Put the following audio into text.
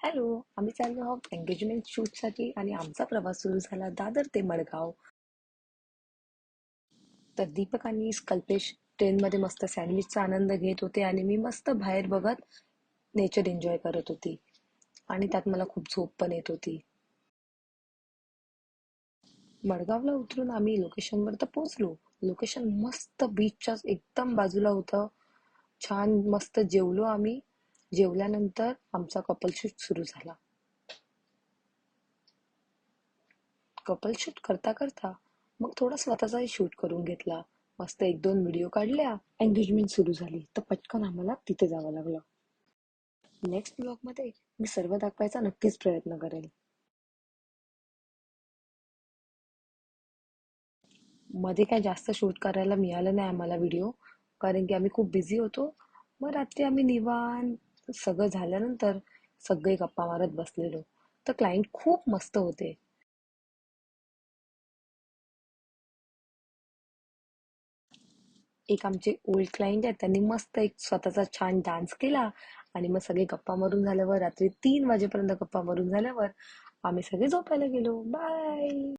Hello. आम्ही चाललो आहोत एंगेजमेंट शूटसाठी आणि आमचा प्रवास सुरू झाला दादर ते मडगाव. तर दीपक आणि कल्पेश ट्रेनमध्ये मस्त सँडविचचा आनंद घेत होते आणि मी मस्त बाहेर बघत नेचर एन्जॉय करत होती. आणि त्यात मला खूप झोप पण येत होती. मडगावला उतरून आम्ही लोकेशनवर तर पोहोचलो. लोकेशन मस्त बीचच्या एकदम बाजूला होतं. छान मस्त जेवलो आम्ही. जेवल्यानंतर आमचा कपल शूट सुरू झाला. कपल शूट करता करता मग थोडा स्वतःचाही शूट करून घेतला. मस्त एक दोन व्हिडिओ काढल्या. एंगेजमेंट सुरू झाली तर पटकन आम्हाला तिथे जावं लागलं. नेक्स्ट ब्लॉगमध्ये मी सर्व दाखवायचा नक्कीच प्रयत्न करेल. मध्ये काय जास्त शूट करायला मिळालं नाही आम्हाला व्हिडिओ, कारण की आम्ही खूप बिझी होतो. मग रात्री आम्ही निवांत सगळं झाल्यानंतर सगळे गप्पा मारत बसलेलो. तर क्लायंट खूप मस्त होते. एक आमचे ओल्ड क्लायंट आहेत, त्यांनी मस्त एक स्वतःचा छान डान्स केला. आणि मग सगळे गप्पा मारून झाल्यावर रात्री 3 वाजेपर्यंत गप्पा मारून झाल्यावर आम्ही सगळे झोपायला गेलो. बाय.